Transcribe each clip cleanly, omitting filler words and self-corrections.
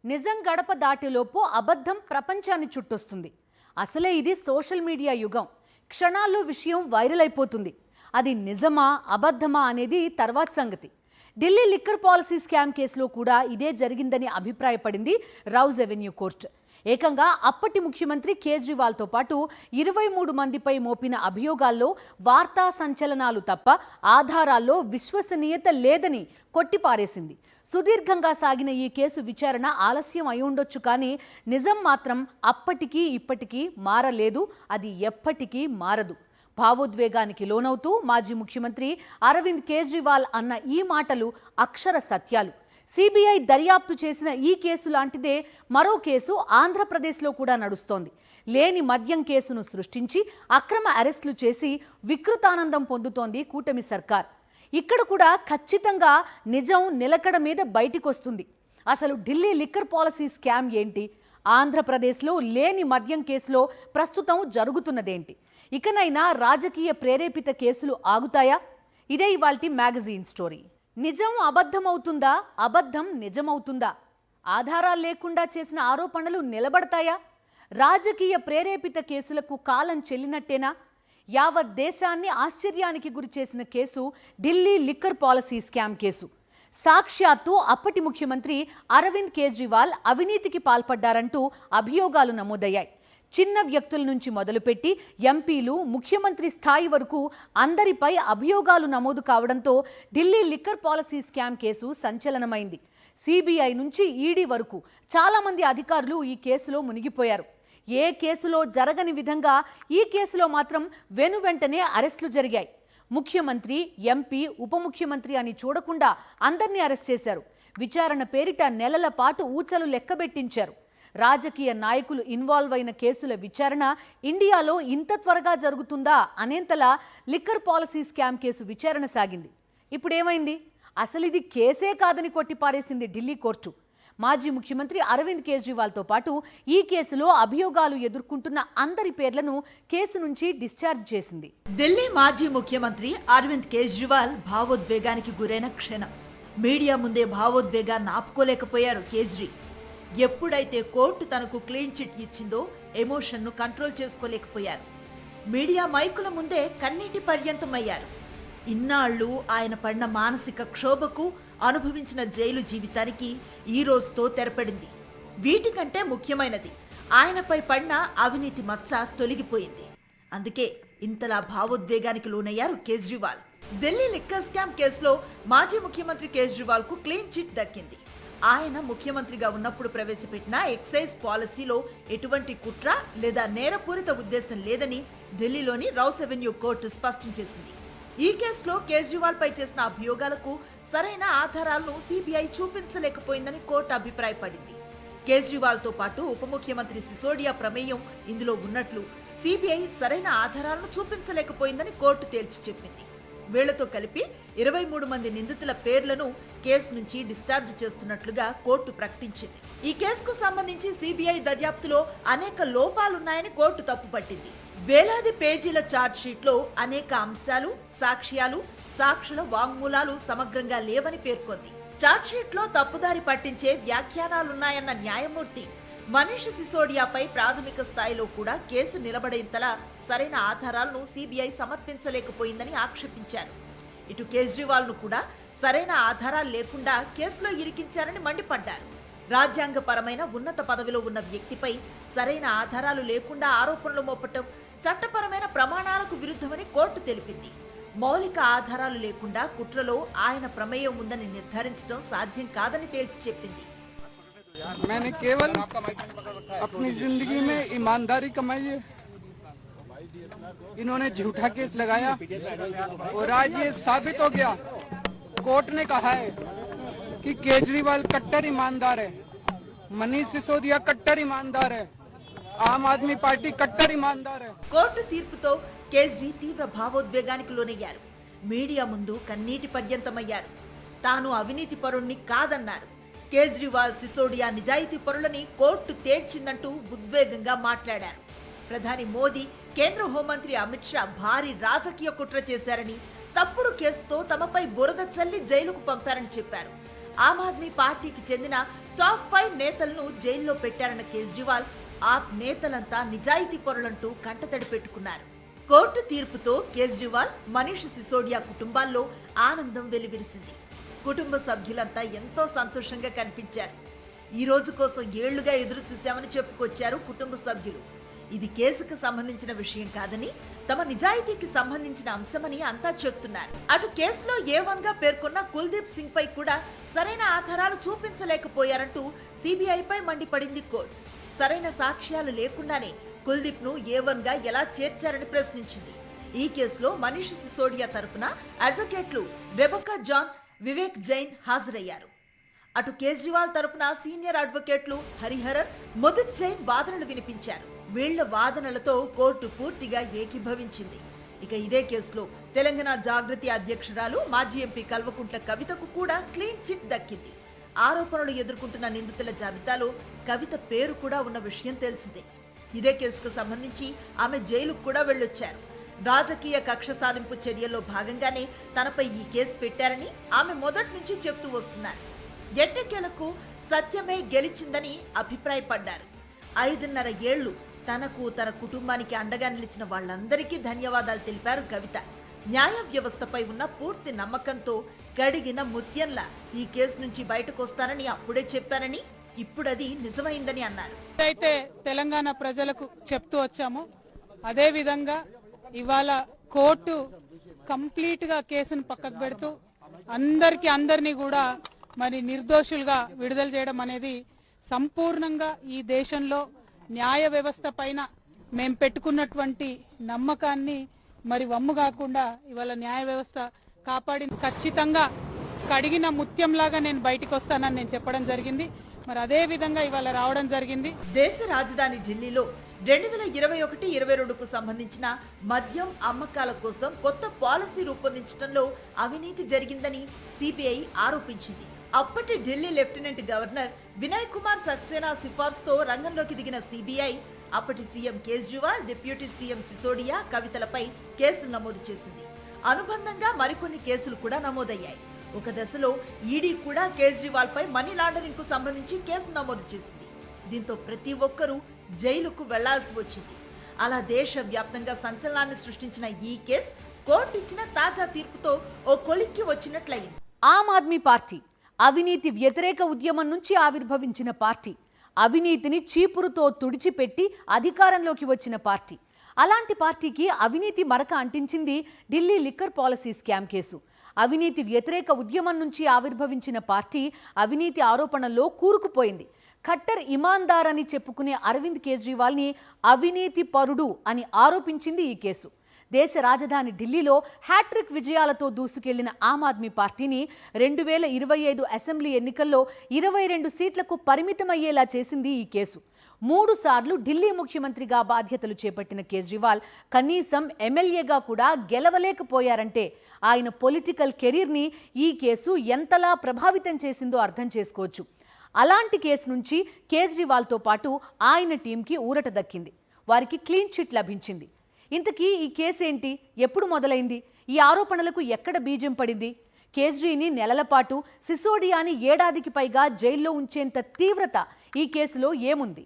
నిజం గడప దాటిలోపు అబద్ధం ప్రపంచాన్ని చుట్టొస్తుంది. అసలే ఇది సోషల్ మీడియా యుగం. క్షణాల్లో విషయం వైరల్ అయిపోతుంది. అది నిజమా అబద్ధమా అనేది తర్వాత సంగతి. ఢిల్లీ లిక్కర్ పాలసీ స్కామ్ కేసులో కూడా ఇదే జరిగిందని అభిప్రాయపడింది రౌజ్ అవెన్యూ కోర్టు. ఏకంగా అప్పటి ముఖ్యమంత్రి కేజ్రీవాల్తో పాటు 23 మందిపై మోపిన అభియోగాల్లో వార్తా సంచలనాలు తప్ప ఆధారాల్లో విశ్వసనీయత లేదని కొట్టిపారేసింది. సుదీర్ఘంగా సాగిన ఈ కేసు విచారణ ఆలస్యం అయి ఉండొచ్చు, కానీ నిజం మాత్రం అప్పటికీ ఇప్పటికీ మారలేదు. అది ఎప్పటికీ మారదు. భావోద్వేగానికి లోనవుతూ మాజీ ముఖ్యమంత్రి అరవింద్ కేజ్రీవాల్ అన్న ఈ మాటలు అక్షర సత్యాలు. సిబిఐ దర్యాప్తు చేసిన ఈ కేసు లాంటిదే మరో కేసు ఆంధ్రప్రదేశ్లో కూడా నడుస్తోంది. లేని మద్యం కేసును సృష్టించి అక్రమ అరెస్టులు చేసి వికృతానందం పొందుతోంది కూటమి సర్కార్. ఇక్కడ కూడా ఖచ్చితంగా నిజం నిలకడ మీద బయటికొస్తుంది. అసలు ఢిల్లీ లిక్కర్ పాలసీ స్కామ్ ఏంటి? ఆంధ్రప్రదేశ్లో లేని మద్యం కేసులో ప్రస్తుతం జరుగుతున్నదేంటి? ఇకనైనా రాజకీయ ప్రేరేపిత కేసులు ఆగుతాయా? ఇదే ఇవాల్టి మ్యాగజైన్ స్టోరీ. నిజం అబద్ధమవుతుందా? అబద్ధం నిజమవుతుందా? ఆధారాలు లేకుండా చేసిన ఆరోపణలు నిలబడతాయా? రాజకీయ ప్రేరేపిత కేసులకు కాలం చెల్లినట్టేనా? యావత్ దేశాన్ని ఆశ్చర్యానికి గురి చేసిన case Delhi liquor policy scam case. సాక్షాత్తు అప్పటి ముఖ్యమంత్రి అరవింద్ కేజ్రీవాల్ అవినీతికి పాల్పడ్డారంటూ అభియోగాలు నమోదయ్యాయి. చిన్న వ్యక్తుల నుంచి మొదలుపెట్టి ఎంపీలు, ముఖ్యమంత్రి స్థాయి వరకు అందరిపై అభియోగాలు నమోదు కావడంతో Delhi liquor policy scam case సంచలనమైంది. సిబిఐ నుంచి ఈడీ వరకు చాలామంది అధికారులు ఈ కేసులో మునిగిపోయారు. ఏ కేసులో జరగని విధంగా ఈ కేసులో మాత్రం వెనువెంటనే అరెస్టులు జరిగాయి. ముఖ్యమంత్రి, ఎంపీ, ఉప ముఖ్యమంత్రి అని చూడకుండా అందరినీ అరెస్ట్ చేశారు. విచారణ పేరిట నెలల పాటు ఊచలు లెక్కబెట్టించారు. రాజకీయ నాయకులు ఇన్వాల్వ్ అయిన కేసుల విచారణ ఇండియాలో ఇంత త్వరగా జరుగుతుందా అనేంతలా లిక్కర్ పాలసీ స్కామ్ కేసు విచారణ సాగింది. ఇప్పుడేమైంది? అసలు ఇది కేసే కాదని కొట్టిపారేసింది ఢిల్లీ కోర్టు. మాజీ ముఖ్యమంత్రి అరవింద్ కేజ్రీవాల్తో పాటు ఈ కేసులో అభియోగాలు ఎదుర్కొంటున్న అందరి పేర్లను కేసు నుంచి డిశ్చార్జ్ చేసింది. ఢిల్లీ మాజీ ముఖ్యమంత్రి అరవింద్ కేజ్రీవాల్ భావోద్వేగానికి గురైన క్షణం. మీడియా ముందే భావోద్వేగాన్ని ఆపుకోలేకపోయారు కేజ్రీ. ఎప్పుడైతే కోర్టు తనకు క్లీన్ చిట్ ఇచ్చిందో ఎమోషన్ను కంట్రోల్ చేసుకోలేకపోయారు. మీడియా మైకుల ముందే కన్నీటి పర్యంతమయ్యారు. ఇన్నాళ్లు ఆయన పడిన మానసిక క్షోభకు, అనుభవించిన జైలు జీవితానికి ఈ రోజుతో తెరపడింది. వీటికంటే ముఖ్యమైనది, ఆయనపై పడిన అవినీతి మచ్చ తొలగిపోయింది. అందుకే ఇంతలా భావోద్వేగానికి లోనయ్యారు కేజ్రీవాల్. ఢిల్లీ లిక్కర్ స్కామ్ కేసులో మాజీ ముఖ్యమంత్రి కేజ్రీవాల్ కు క్లీన్ చిట్ దక్కింది. ఆయన ముఖ్యమంత్రిగా ఉన్నప్పుడు ప్రవేశపెట్టిన ఎక్సైజ్ పాలసీలో ఎటువంటి కుట్ర లేదా నేరపూరిత ఉద్దేశం లేదని ఢిల్లీలోని రౌజ్ అవెన్యూ కోర్టు స్పష్టం చేసింది. ఈ కేసులో కేజ్రీవాల్ పై చేసిన అభియోగాలకు సరైన ఆధారాలను సిబిఐ చూపించలేకపోయిందని కోర్టు అభిప్రాయపడింది. కేజ్రీవాల్ తో పాటు ఉప ముఖ్యమంత్రి సిసోడియా ప్రమేయం ఇందులో ఉన్నట్లు సిబిఐ సరైన ఆధారాలను చూపించలేకపోయిందని కోర్టు తేల్చి చెప్పింది. వీళ్లతో కలిపి 23 మంది నిందితుల పేర్లను కేసు నుంచి డిశ్చార్జ్ చేస్తున్నట్లుగా కోర్టు ప్రకటించింది. ఈ కేసుకు సంబంధించి సిబిఐ దర్యాప్తులో అనేక లోపాలున్నాయని కోర్టు తప్పుపట్టింది. వేలాది పేజీల ఛార్జ్ షీట్ లో అనేక అంశాలు, సాక్ష్యాలు, సాక్షుల వాంగ్మూలాలు సమగ్రంగా లేవని పేర్కొంది. ఛార్జ్ షీట్ లో తప్పుదారి పట్టించే వ్యాఖ్యానాలున్నాయన్న న్యాయమూర్తి మనీష్ సిసోడియాపై ప్రాథమిక స్థాయిలో కూడా కేసు నిలబడేంతలా సరైన ఆధారాలను సిబిఐ సమర్పించలేకపోయిందని ఆక్షేపించారు. ఇటు కేజ్రీవాల్ ను కూడా సరైన ఆధారాలు లేకుండా కేసులో ఇరికించారని మండిపడ్డారు. రాజ్యాంగపరమైన ఉన్నత పదవిలో ఉన్న వ్యక్తిపై సరైన ఆధారాలు లేకుండా ఆరోపణలు మోపటం చట్టపరమైన ప్రమాణాలకు విరుద్ధమని కోర్టు తెలిపింది. మౌలిక ఆధారాలు లేకుండా కుట్రలో ఆయన ప్రమేయం ఉందని నిర్ధారించడం సాధ్యం కాదని తేల్చి చెప్పింది. मैंने केवल अपनी जिंदगी में ईमानदारी कमाई है. इन्होंने झूठा केस लगाया और आज ये साबित हो गया. कोर्ट ने कहा है कि केजरीवाल कट्टर ईमानदार है, मनीष सिसोदिया कट्टर ईमानदार है, आम आदमी पार्टी कट्टर ईमानदार है. కోర్టు తీర్పుతో కేజ్రీ తీవ్ర భావోద్వేగానికి లోనయ్యారు. మీడియా ముందు కన్నీటి పర్యంతమయ్యారు. తాను అవినీతి పరుణ్ణి కాదన్నారు. కేజ్రీవాల్, సిసోడియా నిజాయితీ పరులని కోర్టు తేల్చిందంటూ ఉద్వేగంగా మాట్లాడారు. ప్రధాని మోదీ, కేంద్ర హోంమంత్రి అమిత్ షా భారీ రాజకీయ కుట్ర చేశారని, తప్పుడు కేసుతో తమపై బురద చల్లి జైలుకు పంపారని చెప్పారు. ఆమ్ ఆద్మీ పార్టీకి చెందిన టాప్ 5 నేతలను జైల్లో పెట్టారన్న కేజ్రీవాల్ ఆ నేతలంతా నిజాయితీ పరులంటూ కంటతడి పెట్టుకున్నారు. కోర్టు తీర్పుతో కేజ్రీవాల్, మనీష్ సిసోడియా కుటుంబాల్లో ఆనందం వెలువరిసింది. కుటుంబ సభ్యులంతా ఎంతో సంతోషంగా కనిపించారు. ఈ రోజు కోసం ఏళ్లుగా ఎదురు చూశామని చెప్పుకొచ్చారు కుటుంబ సభ్యులు. ఇది కేసుకు సంబంధించిన విషయం కాదని, తమ నిజాయితీకి సంబంధించిన అంశమని అంతా చెప్తున్నారు. అటు కేసులో A1 గా పేర్కొన్న కుల్దీప్ సింగ్ పై కూడా సరైన ఆధారాలు చూపించలేకపోయారంటూ సిబిఐపై మండిపడింది కోర్టు. సరైన సాక్ష్యాలు లేకుండానే కుల్దీప్ ను A1 గా ఎలా చేర్చారని ప్రశ్నించింది. ఈ కేసులో మనీష్ సిసోడియా తరపున అడ్వకేట్లు రెబెకా జాన్, వివేక్ జైన్ హాజరయ్యారు. అటు కేజ్రీవాల్ తరపున సీనియర్ అడ్వకేట్లు హరిహరన్, ముదిత్ జైన్ వాదనలు వినిపించారు. వీళ్ల వాదనలతో కోర్టు పూర్తిగా ఏకీభవించింది. ఇక ఇదే కేసులో తెలంగాణ జాగృతి అధ్యక్షురాలు, మాజీ ఎంపీ కల్వకుంట్ల కవితకు కూడా క్లీన్ చిట్ దక్కింది. ఆరోపణలు ఎదుర్కొంటున్న నిందితుల జాబితాలో కవిత పేరు కూడా ఉన్న విషయం తెలిసిందే. ఇదే కేసుకు సంబంధించి ఆమె జైలుకు కూడా వెళ్లొచ్చారు. రాజకీయ కక్ష సాధింపు చర్యల్లో భాగంగానే తనపై ఈ కేసు పెట్టారని ఆమె మొదటి నుంచి చెప్తూ వస్తున్నారు. ఎట్టకేలకు సత్యమే గెలిచిందని అభిప్రాయపడ్డారు. 5.5 ఏళ్లు తనకు, తన కుటుంబానికి అండగా నిలిచిన వాళ్ళందరికీ ధన్యవాదాలు తెలిపారు కవిత. న్యాయ వ్యవస్థపై ఉన్న పూర్తి నమ్మకంతో కడిగిన ముత్యంలా ఈ కేసు నుంచి బయటకు వస్తానని అప్పుడే చెప్పారని, ఇప్పుడది నిజమైందని అన్నారు. అయితే తెలంగాణ ప్రజలకు చెప్తూ వచ్చాము, అదే విధంగా ఇవాళ కోర్టు కంప్లీట్ గా కేసును పక్కకు పెడుతూ అందరినీ కూడా మరి నిర్దోషులుగా విడుదల చేయడం అనేది సంపూర్ణంగా ఈ దేశంలో న్యాయ వ్యవస్థ పైన మేము పెట్టుకున్నటువంటి నమ్మకాన్ని మరి వమ్ము కాకుండా ఇవాళ న్యాయ వ్యవస్థ కాపాడి ఖచ్చితంగా కడిగిన ముత్యంలాగా నేను బయటికి వస్తానని నేను చెప్పడం జరిగింది. మరి అదే విధంగా ఇవాళ రావడం జరిగింది. దేశ రాజధాని ఢిల్లీలో 2021-22కు సంబంధించిన మద్యం అమ్మకాల కోసం కొత్త పాలసీ రూపొందించడంలో అవినీతి జరిగిందని సిబిఐ ఆరోపించింది. అప్పటి ఢిల్లీ లెఫ్టినెంట్ గవర్నర్ వినయ్ కుమార్ సక్సేనా సిఫార్సుతో రంగంలోకి దిగిన సిబిఐ అప్పటి CM Kejriwal, deputy CM Sisodia, కవితలపై కేసులు నమోదు చేసింది. అనుబంధంగా మరికొన్ని కేసులు కూడా నమోదయ్యాయి. ఒక దశలో ఈడీ కూడా కేజ్రీవాల్ పై మనీ లాండరింగ్ కు సంబంధించి కేసు నమోదు చేసింది. దీంతో ప్రతి ఒక్కరూ జైలుకు వెళ్లాల్సి వచ్చింది. అలా దేశవ్యాప్తంగా సంచలనాన్ని సృష్టించిన ఈ కేసు కోర్టు ఇచ్చిన తాజా తీర్పుతో ఓ కొలిక్కి వచ్చినట్లయింది. ఆమ్ ఆద్మీ పార్టీ అవినీతి వ్యతిరేక ఉద్యమం నుంచి ఆవిర్భవించిన పార్టీ, అవినీతిని చీపురుతో తుడిచిపెట్టి అధికారంలోకి వచ్చిన పార్టీ. అలాంటి పార్టీకి అవినీతి మరక అంటించింది Delhi liquor policy scam case. అవినీతి వ్యతిరేక ఉద్యమం నుంచి ఆవిర్భవించిన పార్టీ అవినీతి ఆరోపణల్లో కూరుకుపోయింది. ఖట్టర్ ఇమాందార్ అని చెప్పుకునే అరవింద్ కేజ్రీవాల్ని అవినీతి పరుడు అని ఆరోపించింది ఈ కేసు. దేశ రాజధాని ఢిల్లీలో హ్యాట్రిక్ విజయాలతో దూసుకెళ్లిన ఆమ్ ఆద్మీ పార్టీని 2025 అసెంబ్లీ ఎన్నికల్లో 22 సీట్లకు పరిమితమయ్యేలా చేసింది ఈ కేసు. 3 సార్లు ఢిల్లీ ముఖ్యమంత్రిగా బాధ్యతలు చేపట్టిన కేజ్రీవాల్ కనీసం ఎమ్మెల్యేగా కూడా గెలవలేకపోయారంటే ఆయన పొలిటికల్ కెరీర్ని ఈ కేసు ఎంతలా ప్రభావితం చేసిందో అర్థం చేసుకోవచ్చు. అలాంటి కేసు నుంచి కేజ్రీవాల్తో పాటు ఆయన టీంకి ఊరట దక్కింది. వారికి క్లీన్ చిట్ లభించింది. ఇంతకీ ఈ కేసు ఏంటి? ఎప్పుడు మొదలైంది? ఈ ఆరోపణలకు ఎక్కడ బీజం పడింది? కేజ్రీని నెలల పాటు, సిసోడియాని ఏడాదికి పైగా జైల్లో ఉంచేంత తీవ్రత ఈ కేసులో ఏముంది?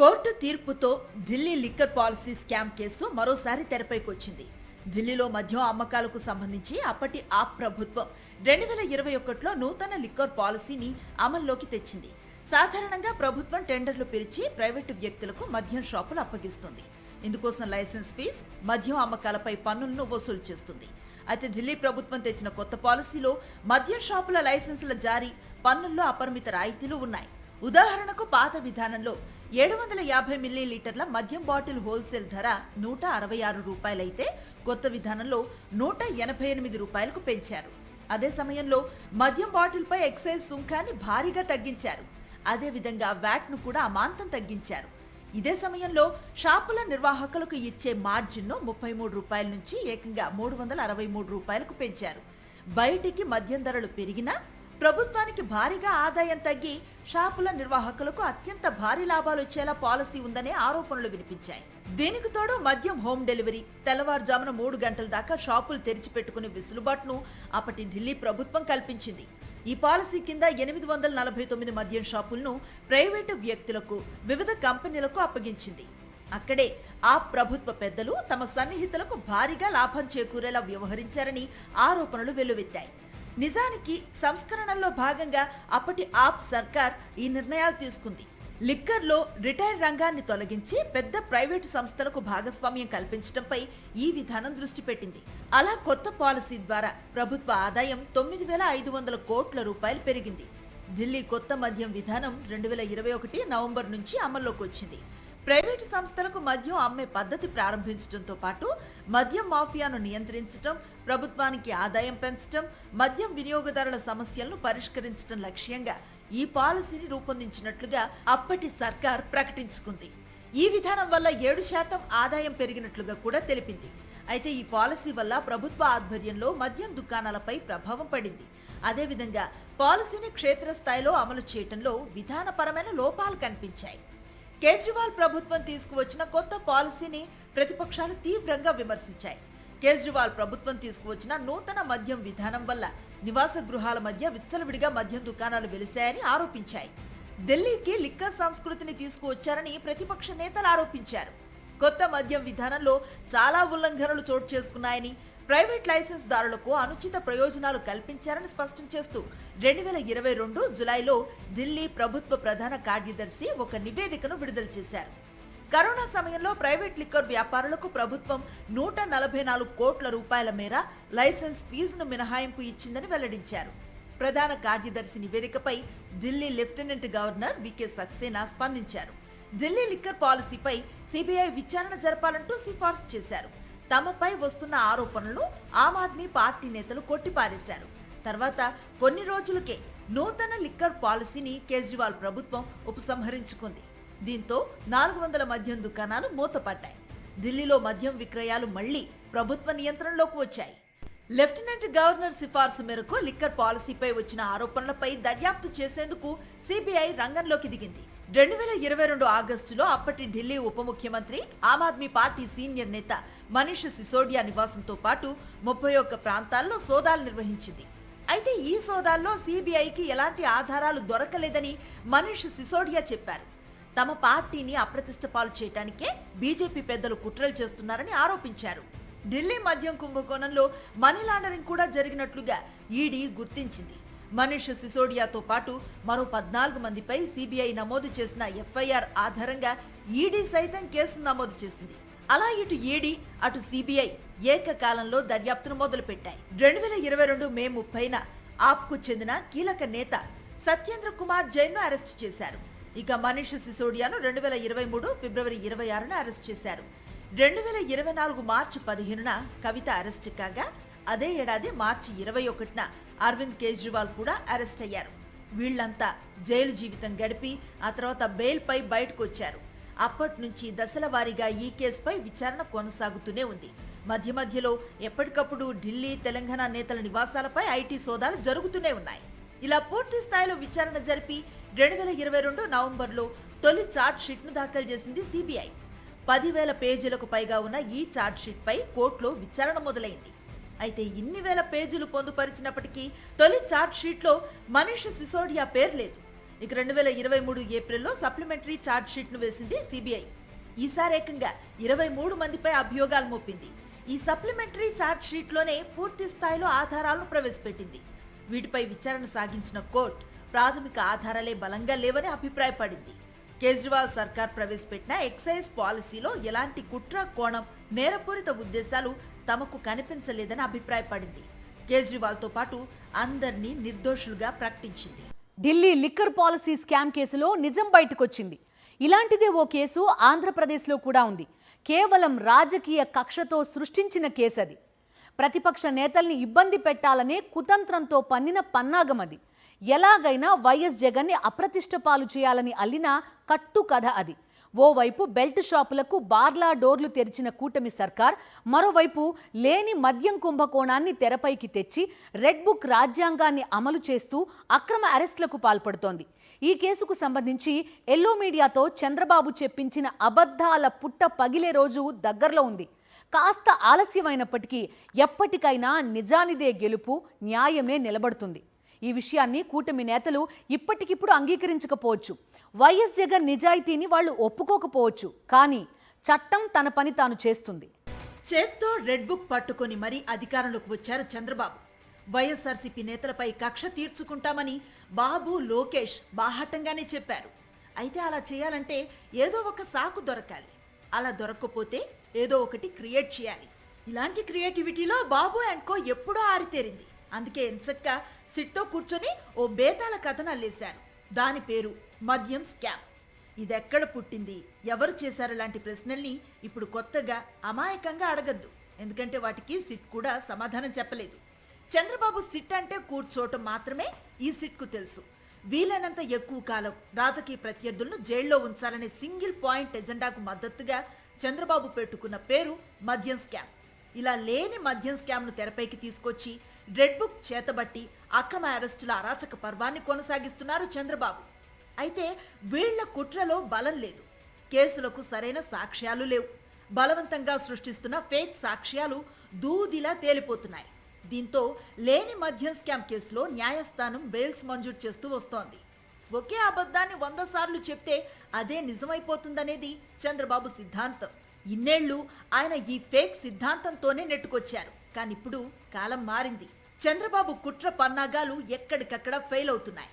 కోర్టు తీర్పుతో Delhi liquor policy scam case మరోసారి తెరపైకొచ్చింది. ఢిల్లీలో మద్యం అమ్మకాలకు సంబంధించి అప్పటి ఆప్ ప్రభుత్వం 2021లో నూతన లిక్కర్ పాలసీని అమల్లోకి తెచ్చింది. సాధారణంగా ప్రభుత్వం టెండర్లు పిలిచి ప్రైవేటు వ్యక్తులకు మద్యం షాపులు అప్పగిస్తుంది. ఇందుకోసం లైసెన్స్ ఫీజ్, మద్యం అమ్మకాలపై పన్నులను వసూలు చేస్తుంది. అయితే ఢిల్లీ ప్రభుత్వం తెచ్చిన కొత్త పాలసీలో మద్యం షాపుల లైసెన్సుల జారీ, పన్నుల్లో అపరిమిత రాయితీలు ఉన్నాయి. ఉదాహరణకు పాత విధానంలో 750 మిల్లీలీటర్ల మద్యం బాటిల్ హోల్సేల్ ధర 166 రూపాయలైతే కొత్త విధానంలో 188 రూపాయలకు పెంచారు. అదే సమయంలో మద్యం బాటిల్పై ఎక్సైజ్ సుంకాన్ని భారీగా తగ్గించారు. అదేవిధంగా వ్యాట్ను కూడా అమాంతం తగ్గించారు. ఇదే సమయంలో షాపుల నిర్వాహకులకు ఇచ్చే మార్జిన్ను 33 రూపాయల నుంచి ఏకంగా 363 రూపాయలకు పెంచారు. బయటికి మద్యం ధరలు పెరిగినా ప్రభుత్వానికి భారీగా ఆదాయం తగ్గి షాపుల నిర్వాహకులకు అత్యంత భారీ లాభాలు వచ్చేలా పాలసీ ఉందనే ఆరోపణలు వినిపించాయి. దీనికి తోడు మద్యం హోమ్ డెలివరీ, తెల్లవారుజామున 3 గంటల దాకా షాపులు తెరిచిపెట్టుకునే వెసులుబాటును అప్పటి ఢిల్లీ ప్రభుత్వం కల్పించింది. ఈ పాలసీ కింద 849 మద్యం షాపులను ప్రైవేటు వ్యక్తులకు, వివిధ కంపెనీలకు అప్పగించింది. అక్కడే ఆ ప్రభుత్వ పెద్దలు తమ సన్నిహితులకు భారీగా లాభం చేకూరేలా వ్యవహరించారని ఆరోపణలు వెల్లువెత్తాయి. నిజానికి సంస్కరణల్లో భాగంగా అప్పటి ఆప్ సర్కార్ ఈ నిర్ణయాలు తీసుకుంది. లిక్కర్లో రిటైల్ రంగాన్ని తొలగించి పెద్ద ప్రైవేటు సంస్థలకు భాగస్వామ్యం కల్పించడంపై ఈ విధానం దృష్టి పెట్టింది. అలా కొత్త పాలసీ ద్వారా ప్రభుత్వ ఆదాయం 9,500 కోట్ల రూపాయలు పెరిగింది. ఢిల్లీ కొత్త మద్యం విధానం 2021 నవంబర్ నుంచి అమల్లోకి వచ్చింది. ప్రైవేటు సంస్థలకు మద్యం అమ్మే పద్ధతి ప్రారంభించడంతో పాటు మద్యం మాఫియాను నియంత్రించడం, ప్రభుత్వానికి ఆదాయం పెంచడం, మద్యం వినియోగదారుల సమస్యలను పరిష్కరించడం లక్ష్యంగా ఈ పాలసీని రూపొందించినట్లుగా అప్పటి సర్కార్ ప్రకటించుకుంది. ఈ విధానం వల్ల 7% ఆదాయం పెరిగినట్లుగా కూడా తెలిపింది. అయితే ఈ పాలసీ వల్ల ప్రభుత్వ ఆధ్వర్యంలో మద్యం దుకాణాలపై ప్రభావం పడింది. అదేవిధంగా పాలసీని క్షేత్రస్థాయిలో అమలు చేయడంలో విధానపరమైన లోపాలు కనిపించాయి. కేజ్రీవాల్ ప్రభుత్వం తీసుకువచ్చిన కొత్త పాలసీని ప్రతిపక్షాలు తీవ్రంగా విమర్శించాయి. కేజ్రీవాల్ ప్రభుత్వం తీసుకువచ్చిన నూతన మద్యం విధానం వల్ల నివాస గృహాల మధ్య విచ్చలవిడిగా మద్యం దుకాణాలు వెలిశాయని ఆరోపించాయి. ఢిల్లీకి లిక్కర్ సంస్కృతిని తీసుకువచ్చారని ప్రతిపక్ష నేతలు ఆరోపించారు. కొత్త మద్యం విధానంలో చాలా ఉల్లంఘనలు చోటు చేసుకున్నాయని, ప్రైవేట్ లైసెన్స్ దారులకు అనుచిత ప్రయోజనాలు కల్పించారని స్పష్టం చేస్తూ 2022 జులైలో ఢిల్లీ ప్రభుత్వ ప్రధాన కార్యదర్శి ఒక నివేదికను విడుదల చేశారు. కరోనా సమయంలో ప్రైవేట్ లిక్కర్ వ్యాపారులకు ప్రభుత్వం 144 కోట్ల రూపాయల మేర లైసెన్స్ ఫీజును మినహాయింపు ఇచ్చిందని వెల్లడించారు. ప్రధాన కార్యదర్శి నివేదికపై Delhi lieutenant governor VK Saxena స్పందించారు. ఢిల్లీ లిక్కర్ పాలసీపై సిబిఐ విచారణ జరపాలంటూ సిఫార్సు చేశారు. తమపై వస్తున్న ఆరోపణలను ఆమ్ ఆద్మీ పార్టీ నేతలు కొట్టిపారేశారు. తర్వాత కొన్ని రోజులకే నూతన లిక్కర్ పాలసీని కేజ్రీవాల్ ప్రభుత్వం ఉపసంహరించుకుంది. దీంతో 400 మద్యం దుకాణాలు మూతపడ్డాయి. ఢిల్లీలో మద్యం విక్రయాలు మళ్లీ ప్రభుత్వ నియంత్రణలోకి వచ్చాయి. లెఫ్టినెంట్ గవర్నర్ సిఫార్సు మేరకు లిక్కర్ పాలసీపై వచ్చిన ఆరోపణలపై దర్యాప్తు చేసేందుకు సిబిఐ రంగంలోకి దిగింది. 2022 ఆగస్టులో అప్పటి ఢిల్లీ ఉప ముఖ్యమంత్రి, ఆమ్ ఆద్మీ పార్టీ సీనియర్ నేత మనీష్ సిసోడియా నివాసంతో పాటు 31 ప్రాంతాల్లో సోదాలు నిర్వహించింది. అయితే ఈ సోదాల్లో సిబిఐకి ఎలాంటి ఆధారాలు దొరకలేదని మనీష్ సిసోడియా చెప్పారు. తమ పార్టీని అప్రతిష్ట పాలు చేయడానికే బీజేపీ పెద్దలు కుట్రలు చేస్తున్నారని ఆరోపించారు. ఢిల్లీ మద్యం కుంభకోణంలో మనీ లాండరింగ్ కూడా జరిగినట్లుగా ఈడీ గుర్తించింది. మనీష్ సిసోడియాతో పాటు మరో 14 మందిపై సిబిఐ నమోదు చేసిన ఎఫ్ఐఆర్ ఆధారంగా ఈడీ సైతం కేసు నమోదు చేసింది. అలా ఇటు ఈడీ, అటు సిబిఐ ఏకకాలంలో దర్యాప్తును మొదలుపెట్టాయి. 2022 మే 30న ఆప్కు చెందిన కీలక నేత సత్యేంద్ర కుమార్ జైన్ను అరెస్టు చేశారు. ఇక మనీష్ సిసోడియాను 2023 ఫిబ్రవరి 26న అరెస్ట్ చేశారు. 2024 మార్చి 15న కవిత అరెస్టు కాగా, అదే ఏడాది మార్చి 21న అరవింద్ కేజ్రీవాల్ కూడా అరెస్ట్ అయ్యారు. వీళ్లంతా జైలు జీవితం గడిపి ఆ తర్వాత బెయిల్ పై బయటకు వచ్చారు. అప్పటి నుంచి దశల వారీగా ఈ కేసుపై విచారణ కొనసాగుతూనే ఉంది. మధ్య మధ్యలో ఎప్పటికప్పుడు ఢిల్లీ, తెలంగాణ నేతల నివాసాలపై ఐటీ సోదాలు జరుగుతూనే ఉన్నాయి. ఇలా పూర్తి స్థాయిలో విచారణ జరిపి 2022 నవంబర్లో తొలి ఛార్జ్ షీట్ ను దాఖలు చేసింది సిబిఐ. 10,000 పేజీలకు పైగా ఉన్న ఈ ఛార్జ్ షీట్ పై కోర్టులో విచారణ మొదలైంది. అయితే ఇన్ని వేల పేజీలు పొందుపరిచినప్పటికీ తొలి ఛార్జ్ షీట్ లో మనీష్ సిసోడియా పేరు లేదు. ఇక 2023 ఏప్రిల్లో సప్లిమెంటరీ ఛార్జ్ షీట్ ను వేసింది సిబిఐ. ఈసారి ఏకంగా 23 మందిపై అభియోగాలు మోపింది. ఈ సప్లిమెంటరీ ఛార్జ్ షీట్ లోనే పూర్తి స్థాయిలో ఆధారాలను ప్రవేశపెట్టింది. వీటిపై విచారణ సాగించిన కోర్టు ప్రాథమిక ఆధారాలే బలంగా లేవని అభిప్రాయపడింది. కేజ్రీవాల్ సర్కార్ ప్రవేశపెట్టిన ఎక్సైజ్ పాలసీలో ఎలాంటి కుట్ర, కోణం, నేరపూరిత ఉద్దేశాలు తమకు కనిపించలేదని అభిప్రాయపడింది. కేజ్రీవాల్తో పాటు అందరినీ నిర్దోషులుగా ప్రకటించింది. ఢిల్లీ లిక్కర్ పాలసీ స్కామ్ కేసులో నిజం బయటకొచ్చింది. ఇలాంటిదే ఓ కేసు ఆంధ్రప్రదేశ్లో కూడా ఉంది. కేవలం రాజకీయ కక్షతో సృష్టించిన కేసు అది. ప్రతిపక్ష నేతల్ని ఇబ్బంది పెట్టాలనే కుతంత్రంతో పన్నిన పన్నాగం అది. ఎలాగైనా వైఎస్ జగన్ని అప్రతిష్ట పాలు చేయాలని అల్లిన కట్టు కథ అది. ఓవైపు బెల్ట్ షాపులకు బార్లా డోర్లు తెరిచిన కూటమి సర్కార్, మరోవైపు లేని మద్యం కుంభకోణాన్ని తెరపైకి తెచ్చి రెడ్ బుక్ రాజ్యాంగాన్ని అమలు చేస్తూ అక్రమ అరెస్టులకు పాల్పడుతోంది. ఈ కేసుకు సంబంధించి ఎల్లో మీడియాతో చంద్రబాబు చెప్పించిన అబద్ధాల పుట్ట పగిలే రోజు దగ్గరలో ఉంది. కాస్త ఆలస్యమైనప్పటికీ ఎప్పటికైనా నిజానిదే గెలుపు, న్యాయమే నిలబడుతుంది. ఈ విషయాన్ని కూటమి నేతలు ఇప్పటికిప్పుడు అంగీకరించకపోవచ్చు. వైఎస్ జగన్ నిజాయితీని వాళ్ళు ఒప్పుకోకపోవచ్చు. కానీ చట్టం తన పని తాను చేస్తుంది. చేత్తో రెడ్ బుక్ పట్టుకొని మరీ అధికారంలోకి వచ్చారు చంద్రబాబు. వైఎస్ఆర్సీపీ నేతలపై కక్ష తీర్చుకుంటామని బాబు, లోకేష్ బాహాటంగానే చెప్పారు. అయితే అలా చేయాలంటే ఏదో ఒక సాకు దొరకాలి. అలా దొరక్కపోతే ఏదో ఒకటి క్రియేట్ చేయాలి. ఇలాంటి క్రియేటివిటీలో బాబు అండ్ కో ఎప్పుడో ఆరితేరింది. అందుకే ఎంచక్క సిట్తో కూర్చొని ఓ బేతాల కథను అల్లేశారు. దాని పేరు మద్యం స్కామ్. ఇదెక్కడ పుట్టింది, ఎవరు చేశారు లాంటి ప్రశ్నల్ని ఇప్పుడు కొత్తగా అమాయకంగా అడగద్దు. ఎందుకంటే వాటికి సిట్ కూడా సమాధానం చెప్పలేదు. చంద్రబాబు సిట్ అంటే కూర్చోవటం మాత్రమే ఈ సిట్కు తెలుసు. వీలైనంత ఎక్కువ కాలం రాజకీయ ప్రత్యర్థులను జైల్లో ఉంచాలనే సింగిల్ పాయింట్ ఎజెండాకు మద్దతుగా చంద్రబాబు పెట్టుకున్న పేరు మద్యం స్కామ్. ఇలా లేని మద్యం స్కామ్ను తెరపైకి తీసుకొచ్చి రెడ్ బుక్ చేతబట్టి అక్రమ అరెస్టుల అరాచక పర్వాన్ని కొనసాగిస్తున్నారు చంద్రబాబు. అయితే వీళ్ల కుట్రలో బలం లేదు. కేసులకు సరైన సాక్ష్యాలు లేవు. బలవంతంగా సృష్టిస్తున్న ఫేక్ సాక్ష్యాలు దూదిలా తేలిపోతున్నాయి. దీంతో లేని మద్యం స్కామ్ కేసులో న్యాయస్థానం బెయిల్స్ మంజూరు చేస్తూ వస్తోంది. ఒకే అబద్ధాన్ని 100 సార్లు చెప్తే అదే నిజమైపోతుందనేది చంద్రబాబు సిద్ధాంతం. ఇన్నేళ్లు ఆయన ఈ ఫేక్ సిద్ధాంతంతోనే నెట్టుకొచ్చారు. కానీ ఇప్పుడు కాలం మారింది. చంద్రబాబు కుట్ర పన్నాగాలు ఎక్కడికక్కడ ఫెయిల్ అవుతున్నాయి.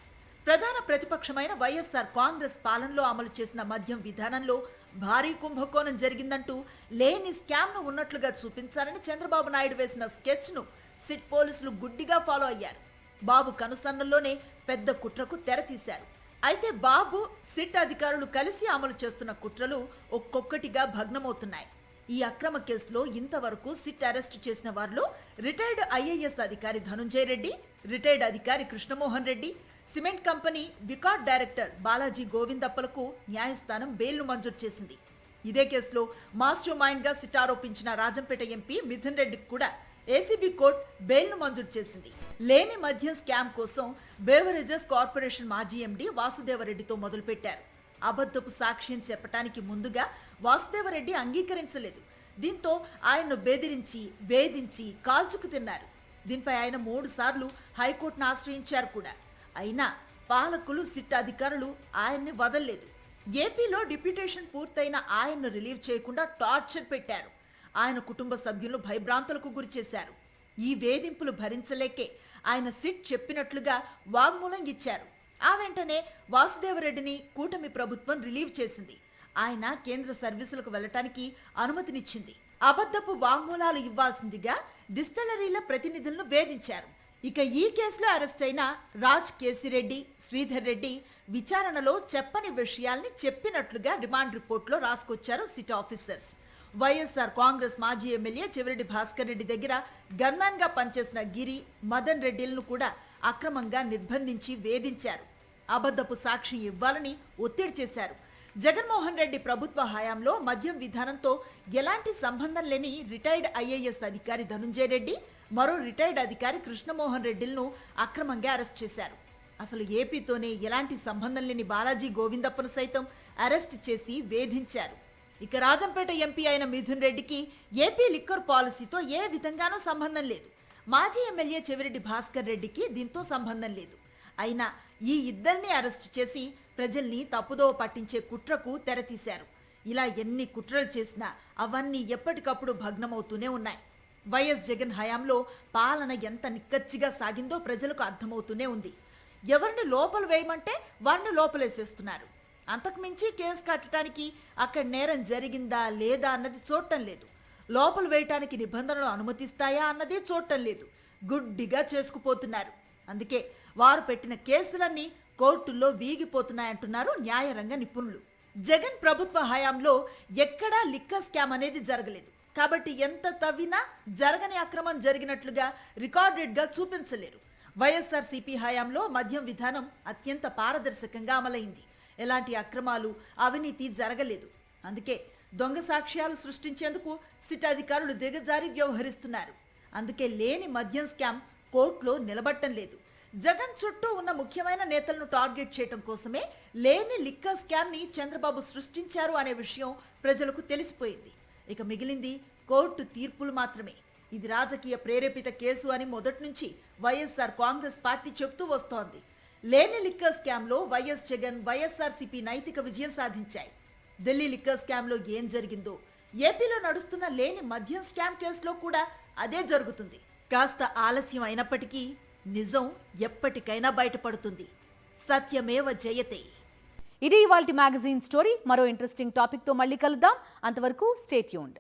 ప్రధాన ప్రతిపక్షమైన వైఎస్ఆర్ కాంగ్రెస్ పాలనలో అమలు చేసిన మద్యం విధానంలో భారీ కుంభకోణం జరిగిందంటూ లేని స్కామ్ను ఉన్నట్లుగా చూపించాలని చంద్రబాబు నాయుడు వేసిన స్కెచ్ను సిట్ పోలీసులు గుడ్డిగా ఫాలో అయ్యారు. బాబు కనుసన్నల్లోనే పెద్ద కుట్రకు తెరతీశారు. అయితే బాబు, సిట్ అధికారులు కలిసి అమలు చేస్తున్న కుట్రలు ఒక్కొక్కటిగా భగ్నమవుతున్నాయి. ఈ అక్రమ కేసులో ఇంతవరకు సిట్ అరెస్టు చేసిన వారిలో రిటైర్డ్ ఐఏఎస్ అధికారి ధనుంజయ రెడ్డి, రిటైర్డ్ అధికారి కృష్ణమోహన్ రెడ్డి, సిమెంట్ కంపెనీ బికాట్ డైరెక్టర్ బాలాజీ గోవిందప్పలకు న్యాయస్థానం బెయిల్ను మంజూరు చేసింది. ఇదే కేసులో మాస్టర్ మైండ్ గా సిట్ ఆరోపించిన రాజంపేట ఎంపీ మిథున్ రెడ్డికి కూడా ఏసీబీ కోర్టు బెయిల్ను మంజూరు చేసింది. లేని మద్యం స్కామ్ కోసం బేవరేజెస్ కార్పొరేషన్ మాజీ ఎండీ వాసుదేవరెడ్డితో మొదలుపెట్టారు. అబద్ధపు సాక్ష్యం చెప్పడానికి ముందుగా వాసుదేవరెడ్డి అంగీకరించలేదు. దీంతో ఆయన్ను బెదిరించి, వేధించి కాల్చుకు తిన్నారు. దీనిపై ఆయన 3 సార్లు హైకోర్టును ఆశ్రయించారు కూడా. అయినా పాలకులు, సిట్ అధికారులు ఆయన్ని వదల్లేదు. ఏపీలో డిప్యూటేషన్ పూర్తయిన ఆయన్ను రిలీవ్ చేయకుండా టార్చర్ పెట్టారు. ఆయన కుటుంబ సభ్యులను భయభ్రాంతులకు గురి చేశారు. ఈ వేధింపులు భరించలేకే ఆయన సిట్ చెప్పినట్లుగా వాగ్మూలం ఇచ్చారు. ఆ వెంటనే వాసుదేవరెడ్డిని కూటమి ప్రభుత్వం రిలీవ్ చేసింది. ఆయన కేంద్ర సర్వీసులకు వెళ్లటానికి అనుమతినిచ్చింది. అబద్ధపు వాగ్మూలాలు ఇవ్వాల్సిందిగా డిస్టిలరీల ప్రతినిధులను వేధించారు. ఇక ఈ కేసులో అరెస్ట్ అయిన రాజ్ కేసిరెడ్డి, శ్రీధర్ రెడ్డి విచారణలో చెప్పని విషయాల్ని చెప్పినట్లుగా రిమాండ్ రిపోర్టులో రాసుకొచ్చారు సిట్ ఆఫీసర్స్. వైఎస్ఆర్ కాంగ్రెస్ మాజీ ఎమ్మెల్యే చెవిరెడ్డి భాస్కర్ రెడ్డి దగ్గర గన్మ్యాన్ గా పనిచేసిన గిరి, మదన్ రెడ్డిలను కూడా అక్రమంగా నిర్బంధించి వేధించారు. అబద్ధపు సాక్షి ఇవ్వాలని ఒత్తిడి చేశారు. జగన్మోహన్ రెడ్డి ప్రభుత్వ హయాంలో మద్యం విధానంతో ఎలాంటి సంబంధం లేని రిటైర్డ్ ఐఏఎస్ అధికారి ధనుంజయ రెడ్డి, మరో రిటైర్డ్ అధికారి కృష్ణమోహన్ రెడ్డిలను అక్రమంగా అరెస్ట్ చేశారు. అసలు ఏపీతోనే ఎలాంటి సంబంధం లేని బాలాజీ గోవిందప్పను సైతం అరెస్ట్ చేసి వేధించారు. ఇక రాజంపేట ఎంపీ అయిన మిథున్ రెడ్డికి ఏపీ లిక్కర్ పాలసీతో ఏ విధంగానూ సంబంధం లేదు. మాజీ ఎమ్మెల్యే చెవిరెడ్డి భాస్కర్ రెడ్డికి దీంతో సంబంధం లేదు. అయినా ఈ ఇద్దరిని అరెస్టు చేసి ప్రజల్ని తప్పుదోవ పట్టించే కుట్రకు తెరతీశారు. ఇలా ఎన్ని కుట్రలు చేసినా అవన్నీ ఎప్పటికప్పుడు భగ్నమవుతూనే ఉన్నాయి. వైఎస్ జగన్ హయాంలో పాలన ఎంత నిక్కచ్చిగా సాగిందో ప్రజలకు అర్థమవుతూనే ఉంది. ఎవరిని లోపల వేయమంటే వారిని లోపలేసేస్తున్నారు. అంతకుమించి కేసు కట్టడానికి అక్కడ నేరం జరిగిందా లేదా అన్నది చూడటం లేదు. లోపల వేయటానికి నిబంధనలు అనుమతిస్తాయా అన్నది చూడటం లేదు. గుడ్డిగా చేసుకుపోతున్నారు. అందుకే వారు పెట్టిన కేసులన్నీ కోర్టుల్లో వీగిపోతున్నాయంటున్నారు న్యాయరంగ నిపుణులు. జగన్ ప్రభుత్వ హయాంలో ఎక్కడా లిక్కర్ స్కామ్ అనేది జరగలేదు. కాబట్టి ఎంత తవ్వినా జరగని అక్రమం జరిగినట్లుగా రికార్డెడ్గా చూపించలేరు. వైఎస్ఆర్సీపీ హయాంలో మద్యం విధానం అత్యంత పారదర్శకంగా అమలైంది. ఎలాంటి అక్రమాలు అవినీతి జరగలేదు. అందుకే దొంగ సాక్ష్యాలు సృష్టించేందుకు సిట్ అధికారులు దిగజారి వ్యవహరిస్తున్నారు. అందుకే లేని మద్యం స్కామ్ కోర్టులో నిలబట్టం లేదు. జగన్ చుట్టూ ఉన్న ముఖ్యమైన నేతలను టార్గెట్ చేయడం కోసమే లేని లిక్కర్ స్కామ్ ని చంద్రబాబు సృష్టించారు అనే విషయం ప్రజలకు తెలిసిపోయింది. ఇక మిగిలింది కోర్టు తీర్పులు మాత్రమే. ఇది రాజకీయ ప్రేరేపిత కేసు అని మొదటి నుంచి వైఎస్ఆర్ కాంగ్రెస్ పార్టీ చెప్తూ వస్తోంది. లేని లిక్కర్ స్కామ్ లో వైఎస్ జగన్, వైఎస్ఆర్సీపీ నైతిక విజయం సాధించాయి. ఢిల్లీ లిక్కర్ స్కామ్ లో ఏం జరిగిందో ఏపీలో నడుస్తున్న లేని మద్యం స్కామ్ కేసులో కూడా అదే జరుగుతుంది. కాస్త ఆలస్యం అయినప్పటికీ నిజం ఎప్పటికైనా బయటపడుతుంది. సత్యమేవ జయతే. ఇది ఇవాల్టి మ్యాగజైన్ స్టోరీ. మరో ఇంట్రెస్టింగ్ టాపిక్ తో మళ్ళీ కలుద్దాం. అంతవరకు స్టే ట్యూన్డ్.